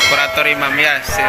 operator Imam Yasin.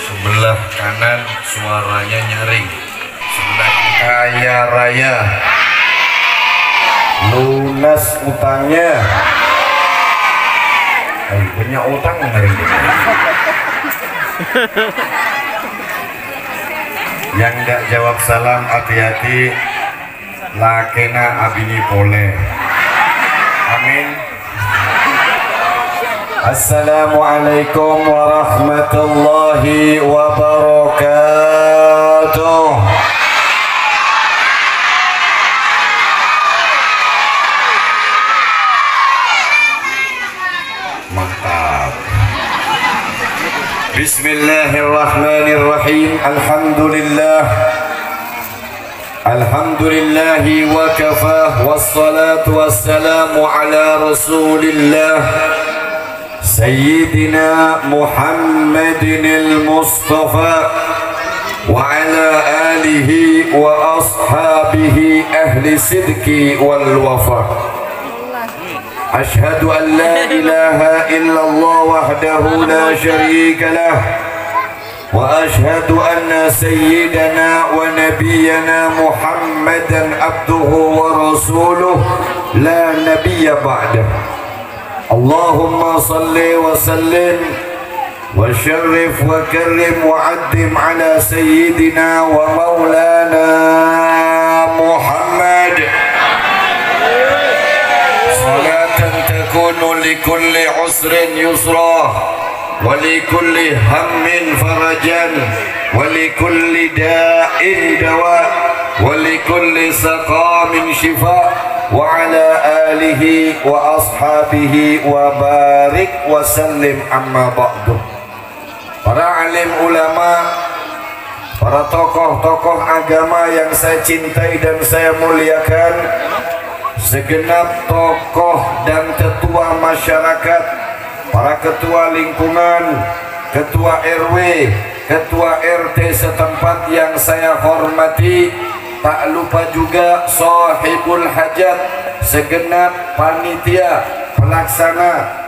Sebelah kanan suaranya nyaring, sebelah kaya raya, lunas utangnya. Punya utang nyaring. Yang nggak jawab salam hati-hati, lakena abini boleh. Amin. Assalamualaikum warahmatullahi wabarakatuh. Mantap. Bismillahirrahmanirrahim. Alhamdulillahi wa kafah, wassalatu wassalamu ala rasulillah Sayyidina Muhammadin al-Mustafa wa ala alihi wa ashabihi ahli sidki wal wafa. Ashhadu an la ilaha illallah wahdahu la sharika lah وأشهد أن سيدنا ونبينا محمدا عبده ورسوله لا نبي بعده اللهم صل وسلم وشرف وكرم وعظم على سيدنا ومولانا محمد صلاة تكون لكل عسر يسرا ولكل هم فرجا ولكل داء دواء ولكل سقام شفاء وعلى آله وأصحابه وبارك وسلم أما بعد. Para alim ulama, para tokoh-tokoh agama yang saya cintai dan saya muliakan, segenap tokoh dan tetua masyarakat, para ketua lingkungan, ketua RW, ketua RT setempat yang saya hormati, tak lupa juga sahibul hajat, segenap panitia pelaksana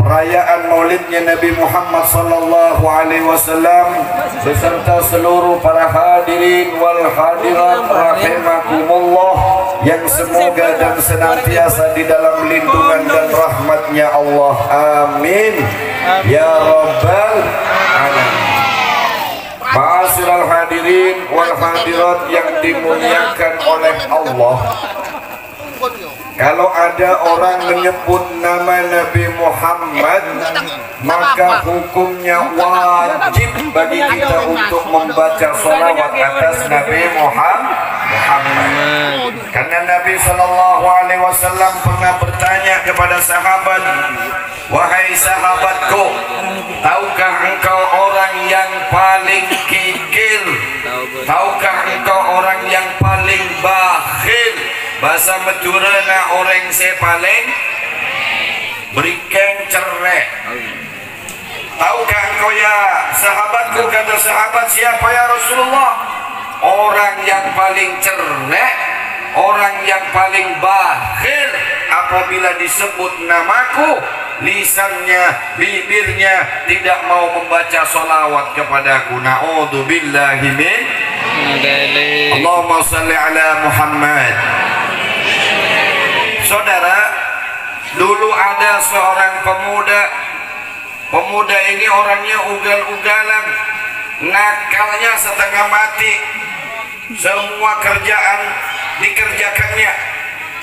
perayaan maulidnya Nabi Muhammad sallallahu alaihi wasallam beserta seluruh para hadirin wal hadirat rahimakumullah yang semoga dan senantiasa di dalam lindungan dan rahmatnya Allah, amin ya rabbal alamin. Ma'asyiral hadirin wal hadirat yang dimuliakan oleh Allah, kalau ada orang menyebut nama Nabi Muhammad, maka hukumnya wajib bagi kita untuk membaca sholawat atas Nabi Muhammad. Karena Nabi Sallallahu Alaihi Wasallam pernah bertanya kepada sahabat, wahai sahabatku, tahukah engkau orang yang paling kikir? Tahukah engkau orang yang paling bakhil? Bahasa Madurana orang saya paling berikan cerai. Tahukah engkau ya sahabatku? Kata sahabat, siapa ya Rasulullah? Orang yang paling cerai, orang yang paling bakhil apabila disebut namaku, lisannya, bibirnya tidak mau membaca sholawat kepadaku. Na'udzubillahi min. Allahumma salli ala Muhammad. Saudara, dulu ada seorang pemuda. Pemuda ini orangnya ugal-ugalan, nakalnya setengah mati. Semua kerjaan dikerjakannya,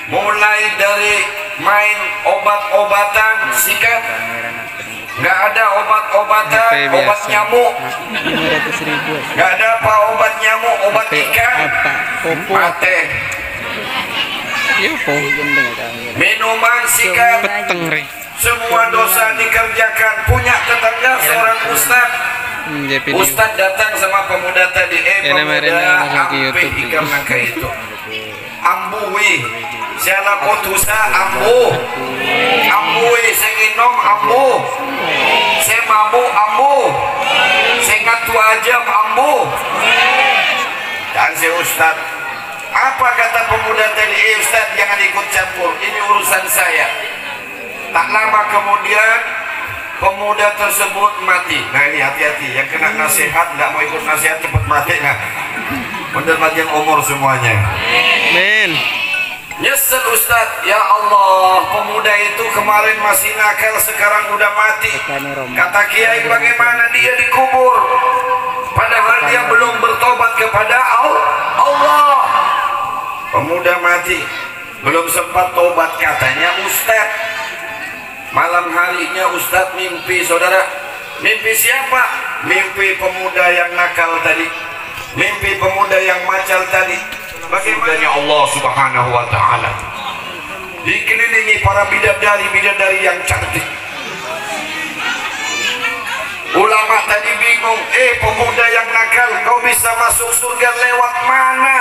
mulai dari main obat-obatan, sikat, nggak ada obat-obatan, obat nyamuk, nggak ada apa obat nyamuk, obat ikan, mate, minuman, sikat, semua dosa dikerjakan. Punya tetangga seorang ustaz. Ustaz datang sama pemuda tadi, pemuda ampe ikam nangka itu ambuwi siala kotusa ambu ambuwi senginom ambu semabu ambu sengatu ajam ambu. Dan si ustaz, apa kata pemuda tadi? Ustaz, jangan ikut campur, ini urusan saya. Tak lama kemudian pemuda tersebut mati. Nah ini hati-hati, yang kena nasihat nggak mau ikut nasihat cepat mati. Nah, bener panjang umur semuanya. Amin. Nyesel Ustaz, ya Allah, pemuda itu kemarin masih nakal, sekarang udah mati. Kata kiai, bagaimana dia dikubur? Padahal dia belum bertobat kepada Allah. pemuda mati, belum sempat tobat katanya Ustaz. Malam harinya Ustaz mimpi, saudara. Mimpi siapa? Mimpi pemuda yang nakal tadi, mimpi pemuda yang macal tadi. Bagaimana Allah Subhanahu wa ta'ala dikelilingi para bidadari-bidadari yang cantik. Ulama tadi bingung, pemuda yang nakal, kau bisa masuk surga lewat mana?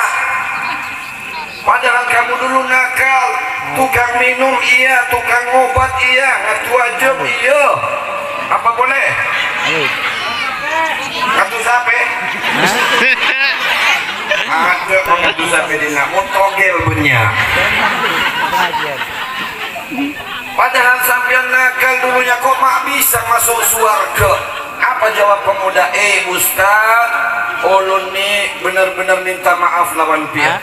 Padahal kamu dulu nakal, tukang minum iya, tukang obat iya, ngatu ajab iya. Apa boleh? Ngatu sape? Ada ngatu sape dina, mau togel punya. Padahal sampean nakal dulunya, kok mak bisa masuk surga? Apa jawab pemuda? Ustaz, ulun nih benar-benar minta maaf lawan pian.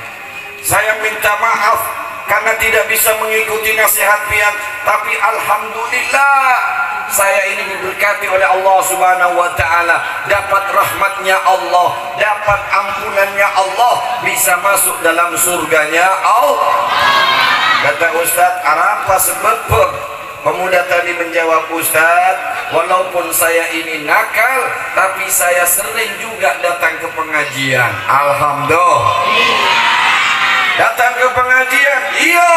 Saya minta maaf karena tidak bisa mengikuti nasihat pian, tapi alhamdulillah saya ini diberkati oleh Allah Subhanahu wa ta'ala, dapat rahmatnya Allah, dapat ampunannya Allah, bisa masuk dalam surganya Allah. Kata Ustaz, apa sebab? Pemuda tadi menjawab, Ustaz, walaupun saya ini nakal, tapi saya sering juga datang ke pengajian. Alhamdulillah. Datang ke pengajian, iya.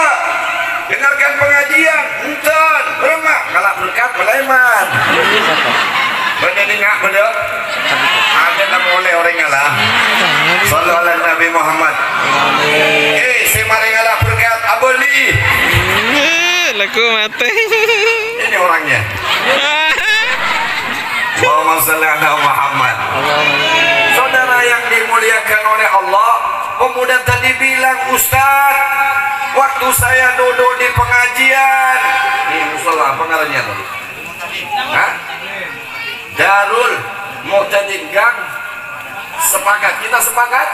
Dengarkan pengajian, entan, bermak, kalak berkat beleman. Benda dengar, benda. Ada nama oleh orang ngalah. Sallallahu alaihi Nabi Muhammad. Si mari ngalah berkat, aboli. Laku mati. Ini orangnya. Allahumma shalli ala Muhammad. Saudara yang dimuliakan oleh Allah, pemuda tadi bilang, Ustaz, waktu saya duduk di pengajian, ini musola apa ngarannya tadi? Hah? Darul Muqtadin Gang. Sepakat, kita sepakat?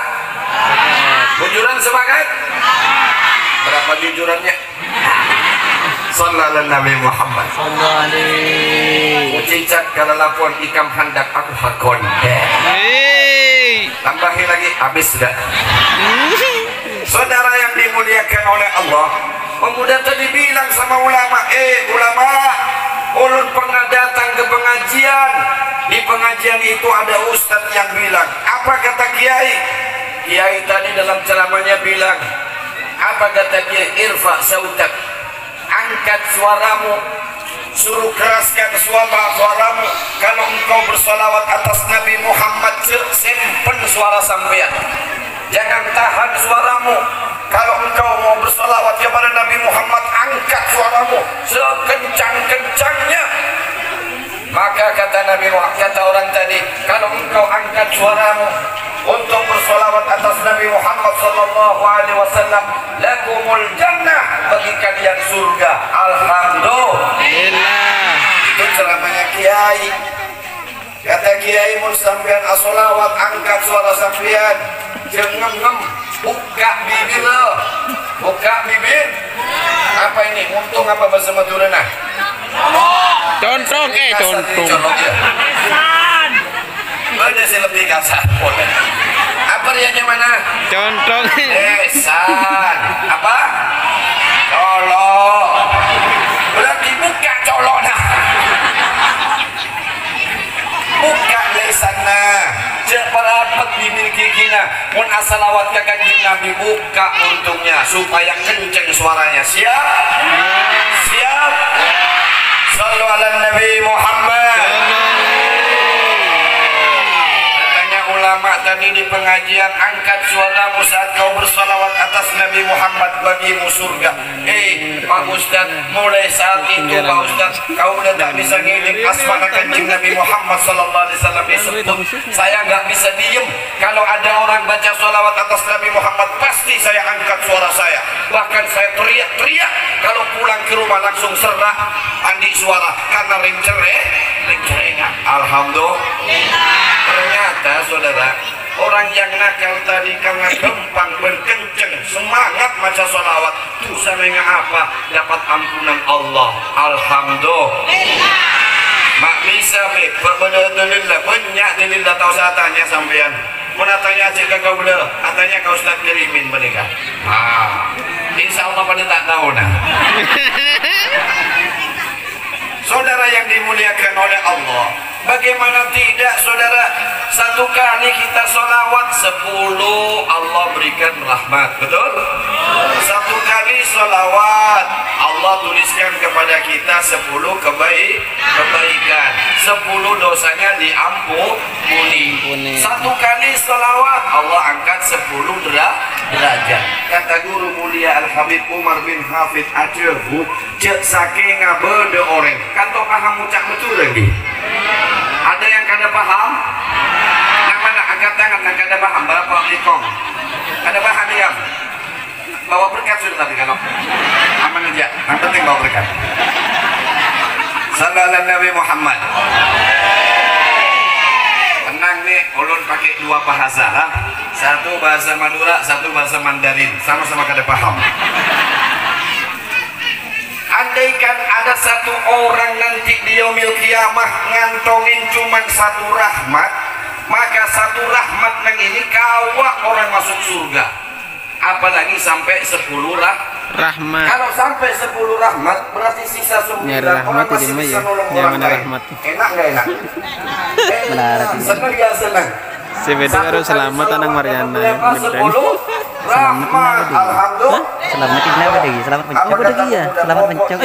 Bujuran sepakat? Berapa jujurannya? Sallallahu Nabi Muhammad. Cicak kalau lapon ikam hendak aku hakon. Tambahi lagi, habis sudah. Saudara yang dimuliakan oleh Allah, pemuda tadi bilang sama ulama, ulama, ulun pernah datang ke pengajian. Di pengajian itu ada ustadz yang bilang, apa kata kiai? Kiai tadi dalam ceramahnya bilang, apa kata kiai? Irfa sautak, angkat suaramu, suruh keraskan suaramu. Kalau engkau bersolawat atas Nabi Muhammad, simpen suara sampean, jangan tahan suaramu. Kalau engkau mau bersolawat kepada Nabi Muhammad, angkat suaramu sekencang-kencangnya. Maka kata Nabi Muhammad, kata orang tadi, kalau engkau angkat suaramu untuk bersolawat atas Nabi Muhammad sallallahu alaihi wasallam, lakumul jannah, bagi kalian surga. Alhamdulillah. Itu ceramahnya kiai. Kata kiai, mun sampean asolawat, angkat suara sampean, jengem-ngem, buka bibir lo, buka bibir. Apa ini? Untung apa bahasa Madura nah? Contoh, contoh. Ada sih lebih kasar. Apa rianya mana? Contoh. San. Apa? Colok. Berarti buka colok nah. Buka lesana. Ceperapat dimiliki kina. Mun asalawat ke kanjeng Nabi, buka untungnya supaya kenceng suaranya. Siap? Siap? Sallu ala Nabi Muhammad. Ulama tadi di pengajian, angkat suaramu saat kau bersalawat atas Nabi Muhammad, bagimu surga. Pak Ustaz, mulai saat itu Pak Ustaz, kau udah tak bisa ngiling asmana kanjeng Nabi Muhammad sallallahu alaihi wasallam disebut. Saya nggak bisa diem. Kalau ada orang baca salawat atas Nabi Muhammad, pasti saya angkat suara saya. Bahkan saya teriak-teriak. Kalau pulang ke rumah langsung serak andi suara karena ringcereng. Alhamdulillah. Ternyata saudara, orang yang nakal tadi karena gampang berkenceng semangat baca sholawat, tusananya apa? Dapat ampunan Allah. Alhamdulillah. Mak bisa be, alhamdulillah, banyak dalillah tahu saya tanya sampean. Mana tanya cek kau bela, katanya kau Ustaz kirimin mereka. Insya Allah pada tak tahu nah. Saudara yang dimuliakan oleh Allah, bagaimana tidak saudara, satu kali kita sholawat 10 Allah berikan rahmat, betul? Satu kali sholawat Allah tuliskan kepada kita 10 kebaikan, 10 dosanya diampuni. Satu kali sholawat Allah angkat 10 derajat. Kata guru mulia Al-Habib Umar bin Hafid Aceh, cek saking ngabede orang kanto paham ucap betul lagi. Ada yang kada paham? Yang mana angkat tangan yang kada paham? Bapak ikong kada paham ya? Bawa berkat sudah tapi kalau aman aja, yang penting bawa berkat. Sallallahu Nabi Muhammad. Tenang nih, ulun pakai 2 bahasa, satu bahasa Madura, satu bahasa Mandarin, sama-sama kada paham. Andaikan ada satu orang nanti di yaumil kiamah ngantongin cuman 1 rahmat, maka 1 rahmat nang ini kawak orang masuk surga. Apalagi sampai 10 rahmat. Kalau sampai 10 rahmat berarti sisa 9 orang masih bisa nolong orang lain. Enak nggak enak? Senang ya senang. Si Bedu harus selamat anak Mariana. Rahmat, alhamdulillah. Selamat tinggal lagi, selamat mencong lagi ya, selamat mencong.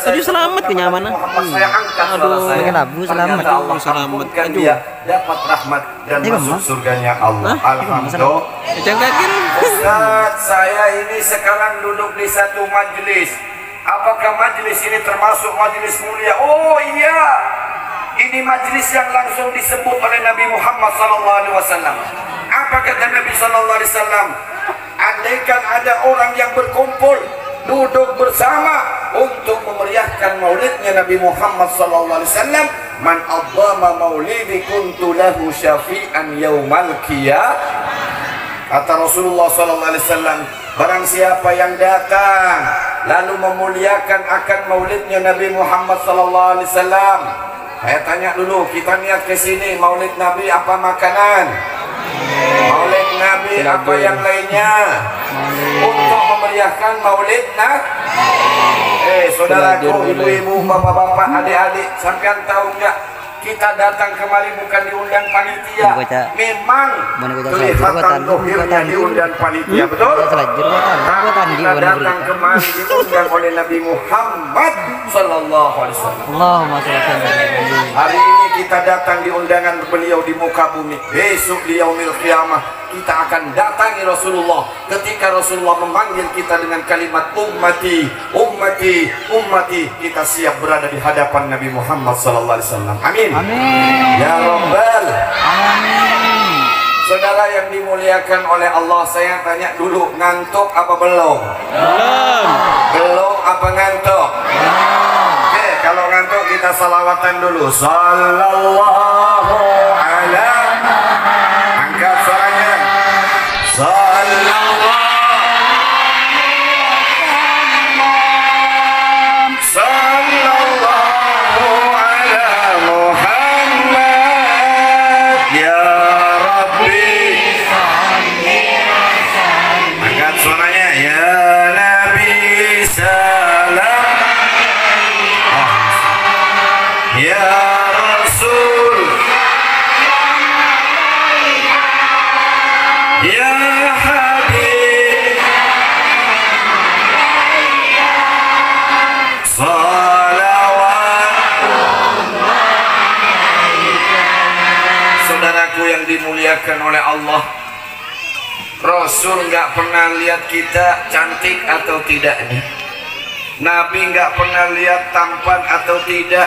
Aduh selamat kenyamanan. Aduh, pakai labu selamat. Selamat. Dia dapat rahmat dan masuk surganya Allah. Alhamdulillah. Ustaz, saya ini sekarang duduk di satu majelis. Apakah majelis ini termasuk majelis mulia? Oh iya. Ini majelis yang langsung disebut oleh Nabi Muhammad SAW. Apa kata Nabi SAW? Andaikan ada orang yang berkumpul, duduk bersama untuk memeriahkan maulidnya Nabi Muhammad SAW, man adzama maulidi kuntu lahu syafi'an yaumal qiyamah. Kata Rasulullah SAW, barang siapa yang datang lalu memuliakan akan maulidnya Nabi Muhammad SAW. Saya tanya dulu, kita niat ke sini maulid Nabi apa makanan? Maulid Nabi apa yang lainnya? Untuk memeriahkan maulid saudaraku, ibu-ibu, bapak-bapak, adik-adik, sampean tahu nggak? Kita datang kemari bukan diundang panitia. Memang kelihatan dohirnya diundang panitia, betul? Kita datang kemari diundang oleh Nabi Muhammad Sallallahu Alaihi Wasallam. Hari ini kita datang di undangan beliau di muka bumi. Besok di yaumil qiyamah kita akan datangi Rasulullah. Ketika Rasulullah memanggil kita dengan kalimat ummati, ummati, ummati, kita siap berada di hadapan Nabi Muhammad Sallallahu Alaihi Wasallam. Amin. Amin. Ya Rabbal. Amin. Saudara yang dimuliakan oleh Allah, saya tanya dulu, ngantuk apa belum? Belum. Belum apa ngantuk? Oke, kalau ngantuk kita salawatan dulu. Sallallahu ala. Angkat suaranya. Sallallahu. Dimuliakan oleh Allah, Rasul nggak pernah lihat kita cantik atau tidaknya, Nabi nggak pernah lihat tampan atau tidak,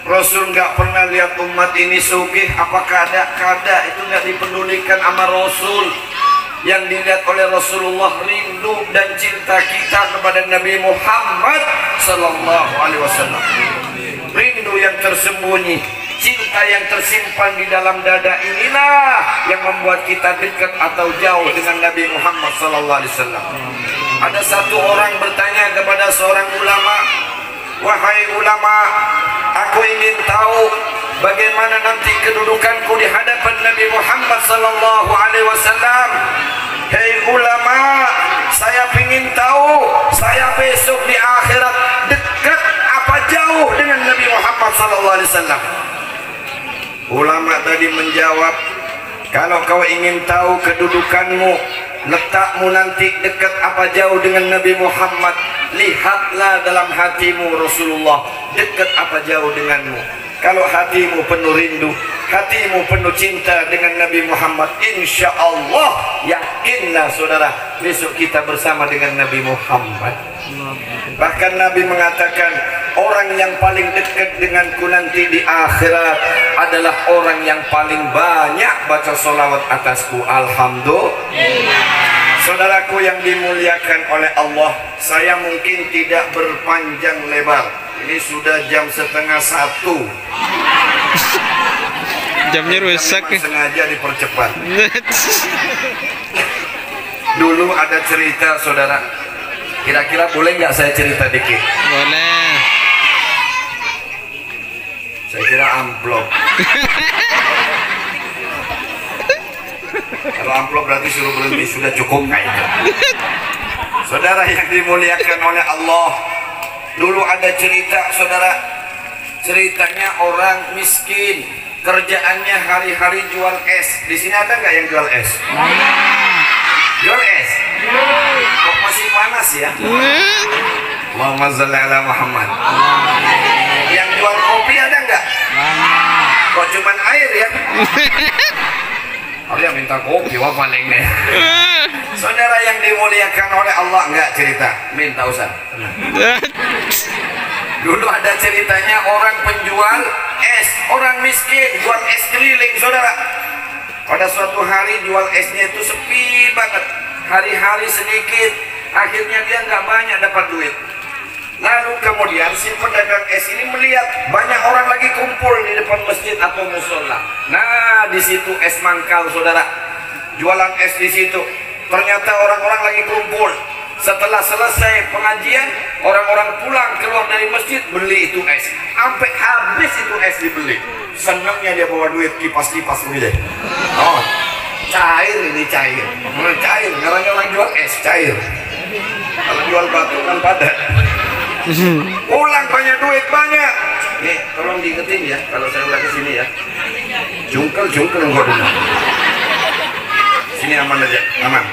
Rasul nggak pernah lihat umat ini sugih apa kada, itu nggak dipedulikan sama Rasul. Yang dilihat oleh Rasulullah rindu dan cinta kita kepada Nabi Muhammad Sallallahu Alaihi Wasallam, rindu yang tersembunyi, cinta yang tersimpan di dalam dada, inilah yang membuat kita dekat atau jauh dengan Nabi Muhammad SAW. Ada satu orang bertanya kepada seorang ulama, wahai ulama, aku ingin tahu bagaimana nanti kedudukanku di hadapan Nabi Muhammad sallallahu alaihi wasallam. Hei ulama, saya ingin tahu saya besok di akhirat dekat apa jauh dengan Nabi Muhammad sallallahu alaihi wasallam. Ulama tadi menjawab, kalau kau ingin tahu kedudukanmu, letakmu nanti dekat apa jauh dengan Nabi Muhammad, lihatlah dalam hatimu Rasulullah dekat apa jauh denganmu. Kalau hatimu penuh rindu, hatimu penuh cinta dengan Nabi Muhammad, insya Allah yakinlah saudara, besok kita bersama dengan Nabi Muhammad. Bahkan Nabi mengatakan, orang yang paling dekat denganku nanti di akhirat adalah orang yang paling banyak baca sholawat atasku. Alhamdulillah. Saudaraku yang dimuliakan oleh Allah, saya mungkin tidak berpanjang lebar. Ini sudah jam 12:30. Jamnya rusak. Sengaja dipercepat. Dulu ada cerita saudara. Kira-kira boleh nggak saya cerita dikit? Boleh. Saya kira amplop. Kalau amplop berarti suruh berhenti, sudah cukup kayaknya. Saudara yang dimuliakan oleh Allah, dulu ada cerita saudara. Ceritanya orang miskin, kerjaannya hari-hari jual es. Di sini ada nggak yang jual es? Jual es? Kok masih panas ya? Allahumma shalli ala Muhammad. Yang jual kopi ada nggak? Kok cuman air ya? Ada yang minta kopi, wah paling deh. Saudara yang dimuliakan oleh Allah, enggak cerita, minta usah. Dulu ada ceritanya orang penjual es, orang miskin jual es keliling saudara. Pada suatu hari jual esnya itu sepi banget, hari-hari sedikit, akhirnya dia nggak banyak dapat duit. Lalu kemudian si pedagang es ini melihat banyak orang lagi kumpul di depan masjid atau musola. Nah, di situ es mangkal saudara, jualan es di situ. Ternyata orang-orang lagi kumpul. Setelah selesai pengajian, orang-orang pulang keluar dari masjid beli itu es, sampai habis itu es dibeli. Senangnya dia bawa duit kipas-kipas begini. Oh, cair ini cair, cair. Karena orang jual es cair. Kalau jual batu kan padat. Pulang banyak duit banyak. Nih, tolong diingetin ya kalau saya udah kesini ya. Jungkel enggak dulu. Sini aman aja, aman.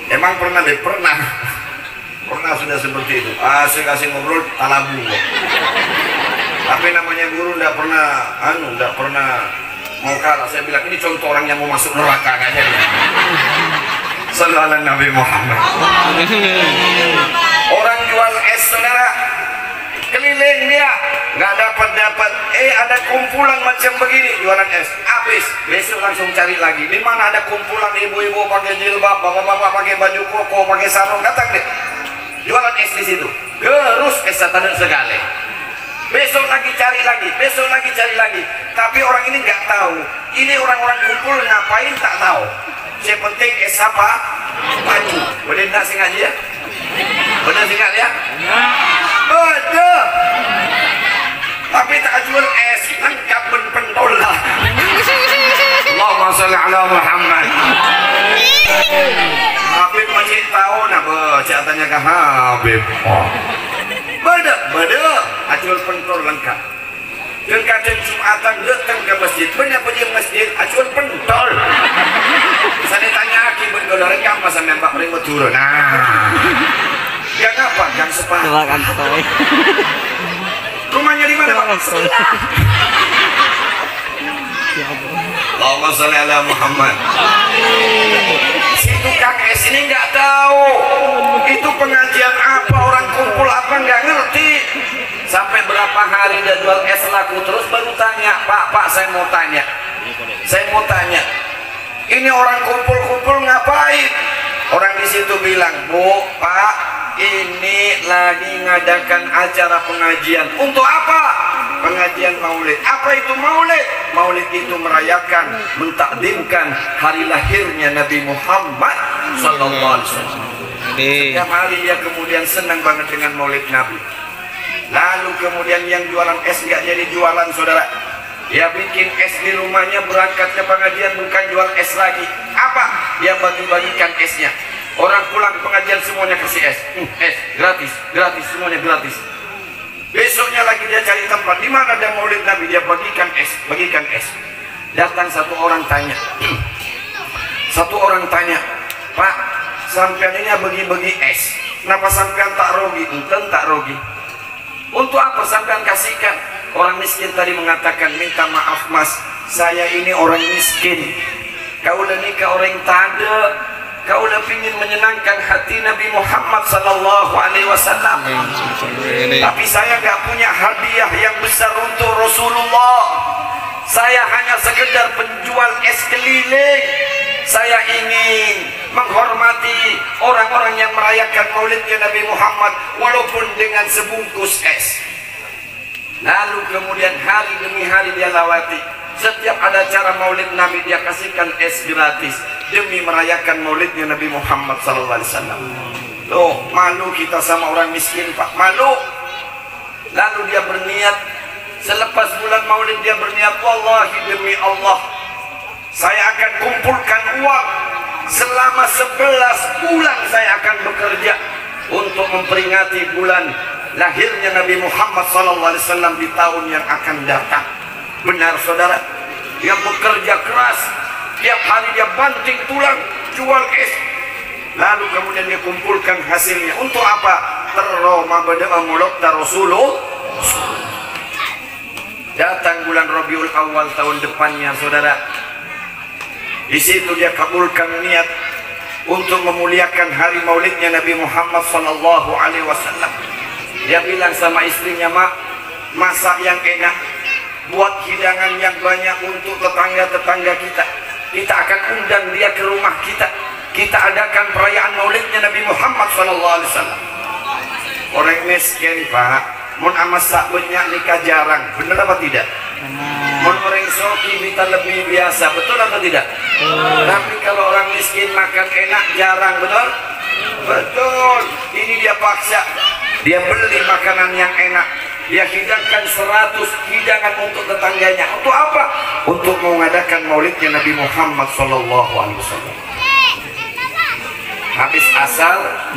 Emang pernah deh, pernah sudah seperti itu. Saya kasih ngobrol talabu kok. Tapi namanya guru nggak pernah mau kalah. Saya bilang ini contoh orang yang mau masuk neraka kayaknya. Sallallahu alaihi Nabi Muhammad. Orang jual es saudara, keliling dia nggak dapat. Ada kumpulan macam begini jualan es, habis besok langsung cari lagi. Di mana ada kumpulan ibu-ibu pakai jilbab, bapak-bapak pakai baju koko, pakai sarung, datang deh jualan es di situ. Gerus es satan segala. Besok lagi cari lagi. Tapi orang ini nggak tahu. Ini orang-orang kumpul ngapain tak tahu. Yang penting es apa? Baju. Boleh nak singat ya? Boleh singat ya? Betul. Tapi tak jual es, lengkap pentol lah. Allahumma shalli ala Muhammad. Habib masih tahu nak baca tanya ke Habib. Beda, acuan pentol lengkap. Dan kadang Jumatan datang ke masjid, banyak pergi masjid, acuan pentol. Saya tanya akibat kalau rekam masa membak mereka turun. Nah, yang apa? Yang sepatu. Rumahnya di mana Pak? Allahumma shalli ala Muhammad. Situ kakek sini nggak tahu itu pengajian apa, orang kumpul apa nggak ngerti. Sampai berapa hari dia jual es laku terus baru tanya, Pak saya mau tanya. Ini orang kumpul-kumpul ngapain? Orang di situ bilang, Bu, Pak, ini lagi ngadakan acara pengajian. Untuk apa? Pengajian maulid. Apa itu maulid? Maulid itu merayakan, mentakdimkan hari lahirnya Nabi Muhammad sallallahu alaihi wasallam. Setiap hari dia kemudian senang banget dengan maulid Nabi. Lalu kemudian yang jualan es nggak jadi jualan, saudara. Dia bikin es di rumahnya, berangkat ke pengajian bukan jual es lagi. Apa? Dia bagi-bagikan esnya. Orang pulang pengajian semuanya kasih es. Es gratis, gratis, semuanya gratis. Besoknya lagi dia cari tempat di mana ada maulid Nabi, dia bagikan es, bagikan es. Datang satu orang tanya. Satu orang tanya, "Pak, sampean ini bagi-bagi es. Kenapa sampean tak rugi?" "Enten tak rugi." "Untuk apa sampean kasihkan?" Orang miskin tadi mengatakan, "Minta maaf mas, saya ini orang miskin. Kau nikah orang tada. Kau pingin menyenangkan hati Nabi Muhammad sallallahu alaihi wasallam. Tapi saya nggak punya hadiah yang besar untuk Rasulullah. Saya hanya sekedar penjual es keliling. Saya ingin menghormati orang-orang yang merayakan maulidnya Nabi Muhammad walaupun dengan sebungkus es." Lalu kemudian hari demi hari dia lawati. Setiap ada acara maulid Nabi dia kasihkan es gratis demi merayakan maulidnya Nabi Muhammad SAW. Loh, malu kita sama orang miskin, Pak, malu. Lalu dia berniat, selepas bulan maulid dia berniat, "Wallahi demi Allah, saya akan kumpulkan uang selama 11 bulan saya akan bekerja untuk memperingati bulan lahirnya Nabi Muhammad SAW di tahun yang akan datang." Benar saudara, dia bekerja keras, tiap hari dia banting tulang jual es. Lalu kemudian dia kumpulkan hasilnya untuk apa? Terroma bada'a mulukta Rasulullah. Datang bulan Rabiul Awal tahun depannya saudara, di situ dia kabulkan niat untuk memuliakan hari maulidnya Nabi Muhammad SAW. Dia bilang sama istrinya, "Mak, masak yang enak, buat hidangan yang banyak untuk tetangga-tetangga kita. Kita akan undang dia ke rumah kita. Kita adakan perayaan maulidnya Nabi Muhammad SAW." Orang miskin, Pak, mun amasak banyak nikah jarang, benar apa tidak? Mun orang soki kita lebih biasa, betul atau tidak? Tapi kalau orang miskin makan enak jarang, betul? Betul. Ini dia paksa, dia beli makanan yang enak, dia hidangkan 100 hidangan untuk tetangganya. Untuk apa? Untuk mengadakan maulidnya Nabi Muhammad SAW. Habis asar,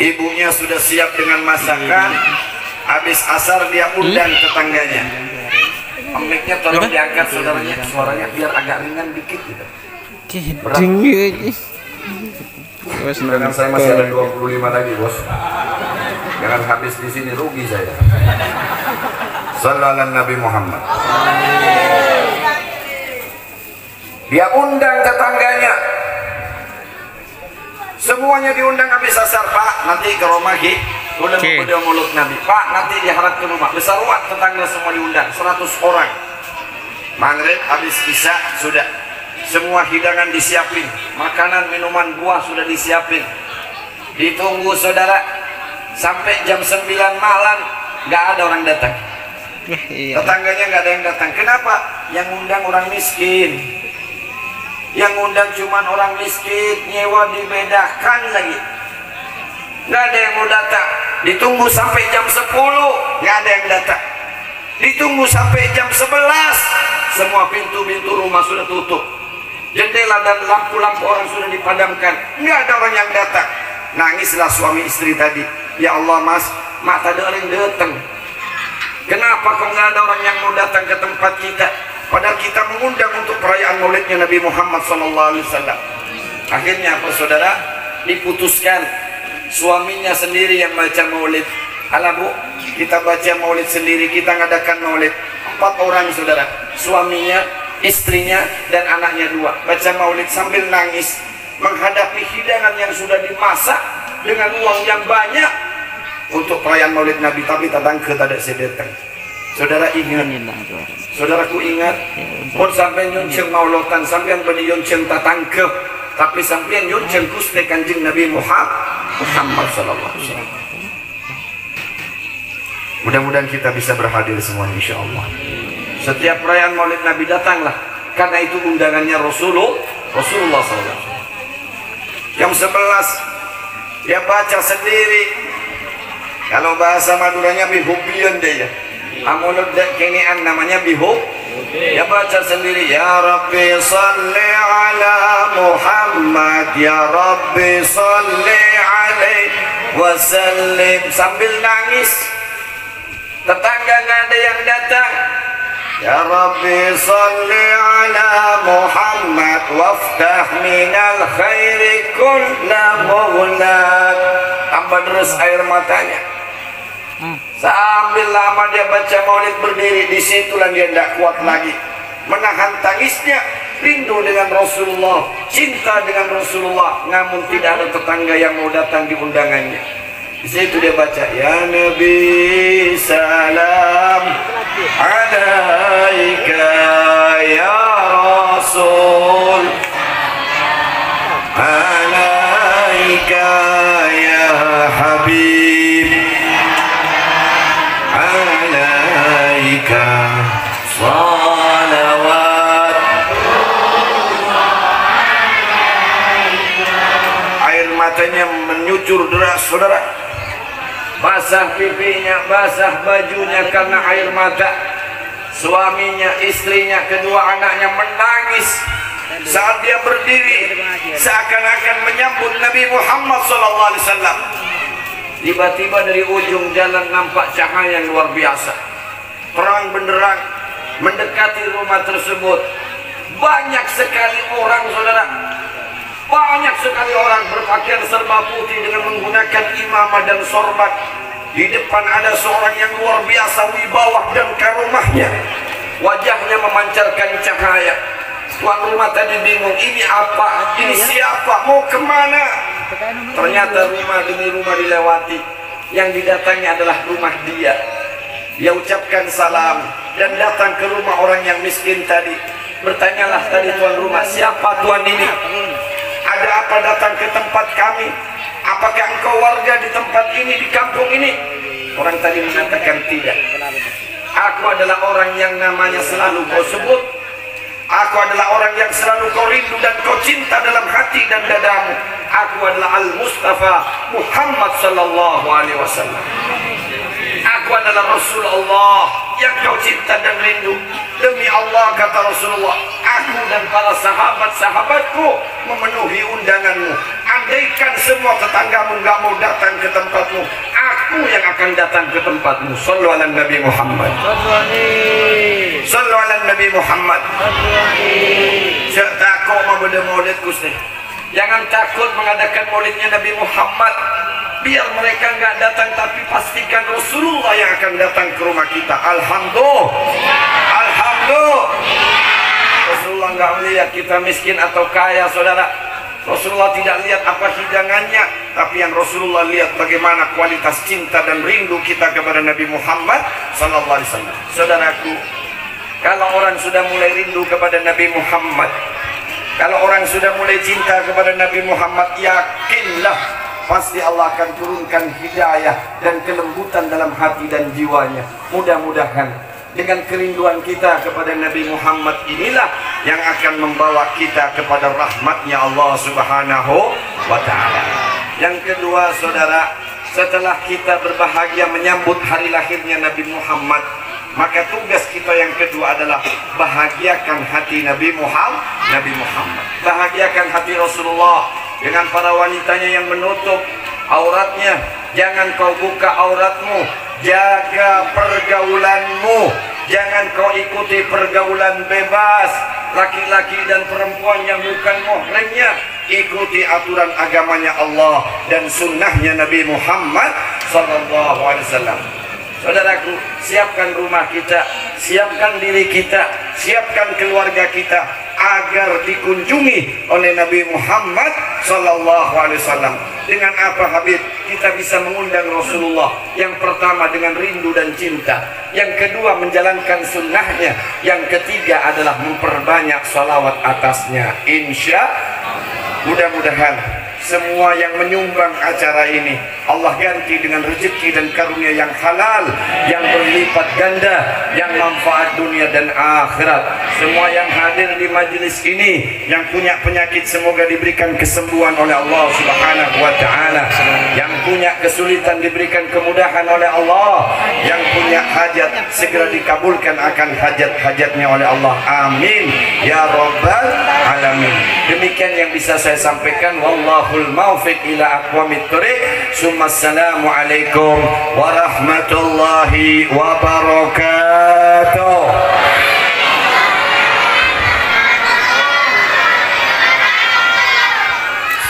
ibunya sudah siap dengan masakan. Habis asar dia undang tetangganya. Mic-nya tolong diangkat saudaranya, suaranya biar agak ringan dikit gitu. Jangan, saya masih ada 25 lagi bos. Jangan habis di sini, rugi saya. Sallallahu Nabi Muhammad. Dia undang tetangganya. Semuanya diundang habis asar. "Pak, nanti ke rumah Ki. Udah mulut Nabi. Pak, nanti diharap ke rumah." Besar ruat tetangga semua diundang, 100 orang. Maghrib habis isya sudah. Semua hidangan disiapin, makanan, minuman, buah sudah disiapin. Ditunggu saudara sampai jam 9 malam, nggak ada orang datang. Tetangganya nggak ada yang datang. Kenapa? Yang undang orang miskin. Yang undang cuman orang miskin, nyewa dibedakan lagi. Nggak ada yang mau datang. Ditunggu sampai jam 10, nggak ada yang datang. Ditunggu sampai jam 11, semua pintu-pintu rumah sudah tutup. Jendela dan lampu-lampu orang sudah dipadamkan, nggak ada orang yang datang. Nangislah suami istri tadi, "Ya Allah mas, mak tak ada orang datang. Kenapa kok nggak ada orang yang mau datang ke tempat kita? Padahal kita mengundang untuk perayaan maulidnya Nabi Muhammad SAW." Akhirnya apa saudara? Diputuskan suaminya sendiri yang baca maulid. "Alah bu, kita baca maulid sendiri, kita ngadakan maulid." 4 orang saudara, suaminya, istrinya, dan anaknya 2 baca maulid sambil nangis menghadapi hidangan yang sudah dimasak dengan uang yang banyak untuk perayaan maulid Nabi. Tapi tetangga tak ada sedetang. Saudara ingat, saudaraku ingat, pun sampai nyunceng maulotan, sampai beli nyunceng tatangke, tapi sampai nyunceng kuste kanjeng Nabi Muhammad SAW. Mudah-mudahan kita bisa berhadir semuanya insya Allah. Setiap perayaan maulid Nabi datanglah, karena itu undangannya Rasulullah SAW. Yang 11 dia baca sendiri Kalau bahasa Maduranya bihubian deh ya. Amunut kinian namanya bihub. Ya baca sendiri, ya Rabbi salli ala Muhammad, ya Rabbi salli alaihi wasallim, sambil nangis. Tetangga nggak ada yang datang. Ya Rabbi salli ala Muhammad waftah minal khairi kulla mughlaq. Tambah terus air matanya. Sambil lama dia baca maulid berdiri, disitulah dia tidak kuat lagi menahan tangisnya, rindu dengan Rasulullah, cinta dengan Rasulullah. Namun tidak ada tetangga yang mau datang di undangannya. Di situ dia baca, ya Nabi salam alaika ya Rasul alaika ya Habib alaika salawat. Air matanya menyucur deras, saudara. Basah pipinya, basah bajunya karena air mata. Suaminya, istrinya, kedua anaknya menangis saat dia berdiri seakan-akan menyambut Nabi Muhammad SAW. Tiba-tiba dari ujung jalan nampak cahaya yang luar biasa, terang benderang mendekati rumah tersebut. Banyak sekali orang, saudara, banyak sekali orang berpakaian serba putih dengan menggunakan imamah dan sorban. Di depan ada seorang yang luar biasa wibawah dan karomahnya, wajahnya memancarkan cahaya. Tuan rumah tadi bingung, ini apa, ini siapa, mau kemana? Ternyata rumah demi rumah dilewati, yang didatangi adalah rumah dia. Dia ucapkan salam dan datang ke rumah orang yang miskin tadi. Bertanyalah tadi tuan rumah, siapa tuan ini? Ada apa datang ke tempat kami? Apakah engkau warga di tempat ini, di kampung ini? Orang tadi mengatakan tidak. Aku adalah orang yang namanya selalu kau sebut. Aku adalah orang yang selalu kau rindu dan kau cinta dalam hati dan dadamu. Aku adalah Al-Mustafa Muhammad sallallahu alaihi wasallam. Aku adalah Rasulullah yang kau cinta dan rindu. Demi Allah, kata Rasulullah, aku dan para sahabat-sahabatku memenuhi undanganmu. Andaikan semua tetanggamu nggak mau datang ke tempatmu, aku yang akan datang ke tempatmu. Sallu ala Nabi Muhammad. Sallu ala Nabi Muhammad. Takut mau beda maulid Gusti. Jangan takut mengadakan maulidnya Nabi Muhammad. Biar mereka nggak datang, tapi pastikan Rasulullah yang akan datang ke rumah kita. Alhamdulillah. Alhamdulillah. Rasulullah nggak melihat kita miskin atau kaya, saudara. Rasulullah tidak lihat apa hidangannya, tapi yang Rasulullah lihat bagaimana kualitas cinta dan rindu kita kepada Nabi Muhammad sallallahu alaihi wasallam. Saudaraku, kalau orang sudah mulai rindu kepada Nabi Muhammad, kalau orang sudah mulai cinta kepada Nabi Muhammad, yakinlah pasti Allah akan turunkan hidayah dan kelembutan dalam hati dan jiwanya. Mudah-mudahan dengan kerinduan kita kepada Nabi Muhammad inilah yang akan membawa kita kepada rahmatnya Allah Subhanahu wa ta'ala. Yang kedua, saudara, setelah kita berbahagia menyambut hari lahirnya Nabi Muhammad, maka tugas kita yang kedua adalah bahagiakan hati Nabi Muhammad. Bahagiakan hati Rasulullah dengan para wanitanya yang menutup auratnya. Jangan kau buka auratmu, jaga pergaulanmu. Jangan kau ikuti pergaulan bebas laki-laki dan perempuan yang bukan muhrimnya. Ikuti aturan agamanya Allah dan sunnahnya Nabi Muhammad sallallahu alaihi wasallam. Saudaraku, siapkan rumah kita, siapkan diri kita, siapkan keluarga kita agar dikunjungi oleh Nabi Muhammad sallallahu alaihi wasallam. Dengan apa, Habib? Kita bisa mengundang Rasulullah. Yang pertama dengan rindu dan cinta, yang kedua menjalankan sunnahnya, yang ketiga adalah memperbanyak salawat atasnya. Insya mudah-mudahan semua yang menyumbang acara ini Allah ganti dengan rezeki dan karunia yang halal, yang berlipat ganda, yang manfaat dunia dan akhirat. Semua yang hadir di majelis ini yang punya penyakit semoga diberikan kesembuhan oleh Allah Subhanahu wa ta'ala. Yang Yang punya kesulitan diberikan kemudahan oleh Allah. Yang punya hajat segera dikabulkan akan hajat-hajatnya oleh Allah. Amin ya rabbal alamin. Demikian yang bisa saya sampaikan. Wallahul maufiq ila aqwamit thoriq. Assalamu alaikum warahmatullahi wabarakatuh.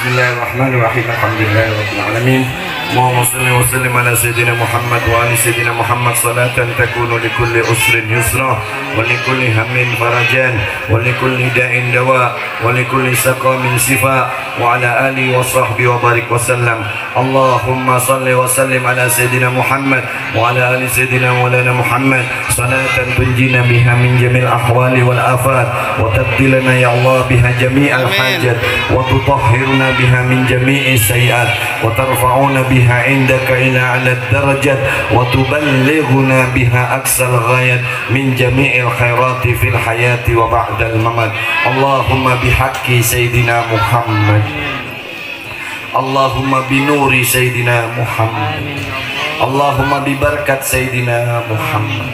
Bismillahirrahmanirrahim. Alhamdulillahirabbil alamin. Allahumma shalli wa sallim ala sayyidina Muhammad wa ali sayyidina Muhammad salatan takunu likulli usrin yusra wa likulli hammin farajan wa likulli da'in dawa wa likulli saqamin sifa wa ala alihi wa sahbihi wa barik wa sallam. Allahumma shalli wa sallim ala sayyidina Muhammad wa ala ali sayyidina maulana Muhammad salatan tunjina biha min jamil ahwali wal afat wa tabdilana ya Allah biha jami'al hajat wa tutahhiruna biha min jami'i sayiat wa tarfa'una biha indaka ila ala darajat wa tuballighuna biha aksal ghayat min jami'il khairati fil hayati wa ba'dal mamat. Allahumma bihaqqi sayyidina Muhammad, Allahumma binuri sayyidina Muhammad, Allahumma bibarkat sayyidina Muhammad,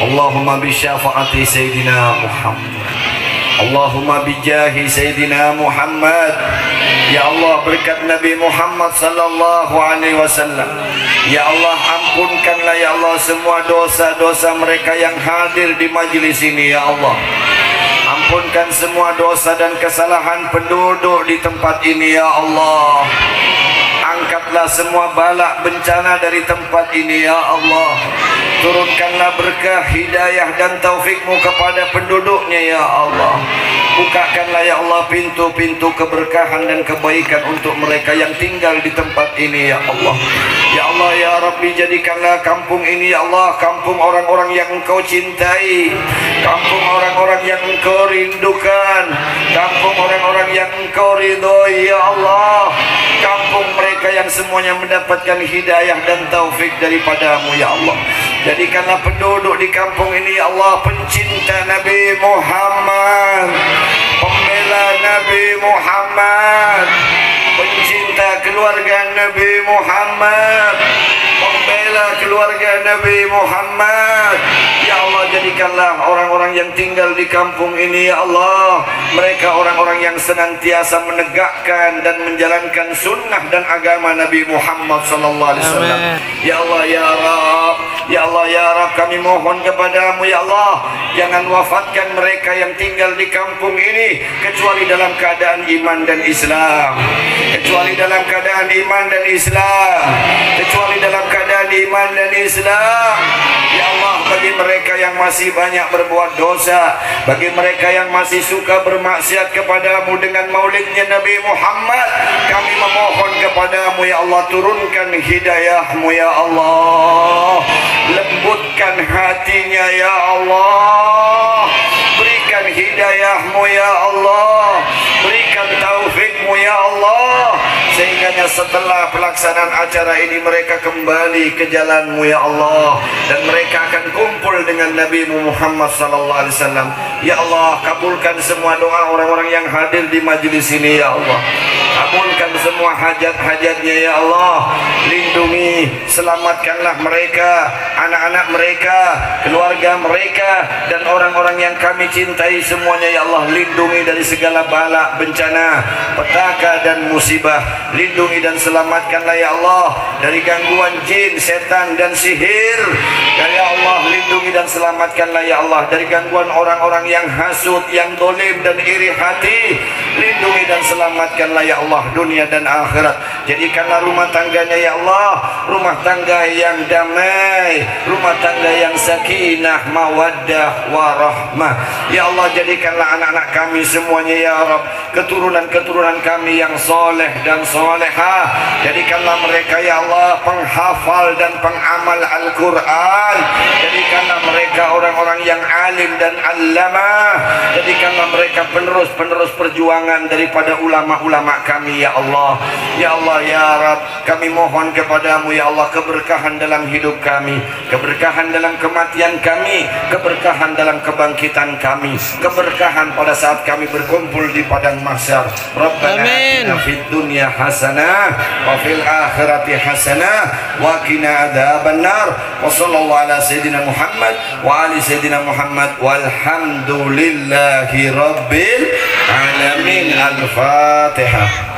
Allahumma bisyafaati sayyidina Muhammad, Allahumma bijahi sayyidina Muhammad. Ya Allah, berkat Nabi Muhammad sallallahu alaihi wasallam. Ya Allah, ampunkanlah ya Allah semua dosa-dosa mereka yang hadir di majelis ini ya Allah. Ampunkan semua dosa dan kesalahan penduduk di tempat ini ya Allah. Angkatlah semua bala bencana dari tempat ini ya Allah. Turunkanlah berkah, hidayah dan taufikmu kepada penduduknya ya Allah. Bukakanlah ya Allah pintu-pintu keberkahan dan kebaikan untuk mereka yang tinggal di tempat ini ya Allah. Ya Allah ya Rabbi, jadikanlah kampung ini ya Allah kampung orang-orang yang Engkau cintai, kampung orang-orang yang Engkau rindukan, kampung orang-orang yang Engkau ridhoi ya Allah, kampung mereka yang semuanya mendapatkan hidayah dan taufik daripadamu ya Allah. Jadikanlah penduduk di kampung ini ya Allah pencinta Nabi Muhammad, pembela Nabi Muhammad, pencinta keluarga Nabi Muhammad, pembela keluarga Nabi Muhammad. Ya Allah, jadikanlah orang-orang yang tinggal di kampung ini ya Allah, mereka orang-orang yang senantiasa menegakkan dan menjalankan sunnah dan agama Nabi Muhammad sallallahu alaihi wasallam. Ya Allah ya Rabb, ya Allah ya Rabb, kami mohon kepadamu ya Allah, jangan wafatkan mereka yang tinggal di kampung ini kecuali dalam keadaan iman dan Islam, kecuali dalam keadaan iman dan Islam, kecuali dalam keadaan iman dan Islam. Ya Allah, bagi mereka yang masih banyak berbuat dosa, bagi mereka yang masih suka bermaksiat kepadamu dengan maulidnya Nabi Muhammad, kami memohon kepadamu ya Allah, turunkan hidayahmu ya Allah, lembutkan hatinya ya Allah, berikan hidayahmu ya Allah, berikan taufikmu ya Allah, sehingga setelah pelaksanaan acara ini mereka kembali ke jalanmu ya Allah, dan mereka akan kumpul dengan Nabi Muhammad sallallahu alaihi wasallam. Ya Allah, kabulkan semua doa orang-orang yang hadir di majelis ini ya Allah, kabulkan semua hajat-hajatnya ya Allah. Lindungi, selamatkanlah mereka, anak-anak mereka, keluarga mereka, dan orang-orang yang kami cintai semuanya ya Allah. Lindungi dari segala bala, bencana, petaka dan musibah. Lindungi dan selamatkanlah ya Allah dari gangguan jin, setan dan sihir. Ya Allah, lindungi dan selamatkanlah ya Allah dari gangguan orang-orang yang hasud, yang dolim dan iri hati. Lindungi dan selamatkanlah ya Allah dunia dan akhirat. Jadikanlah rumah tangganya ya Allah rumah tangga yang damai, rumah tangga yang sakinah, mawaddah, warahmah. Ya Allah, jadikanlah anak-anak kami semuanya ya Rabb, keturunan-keturunan kami yang soleh dan solehah. Jadikanlah mereka ya Allah penghafal dan pengamal Al-Quran. Jadikanlah mereka orang-orang yang alim dan allamah. Jadikanlah mereka penerus-penerus perjuangan daripada ulama-ulama kami ya Allah. Ya Allah ya Rabb, kami mohon kepadamu ya Allah keberkahan dalam hidup kami, keberkahan dalam kematian kami, keberkahan dalam kebangkitan kebangkitan kami, keberkahan pada saat kami berkumpul di padang mahsyar. Rabbana atina fid dunya hasanah wa fil akhirati hasanah wa qina adzabannar. Wa sallallahu ala sayyidina Muhammad wa ali sayyidina Muhammad walhamdulillahi rabbil alamin. Al-Fatihah.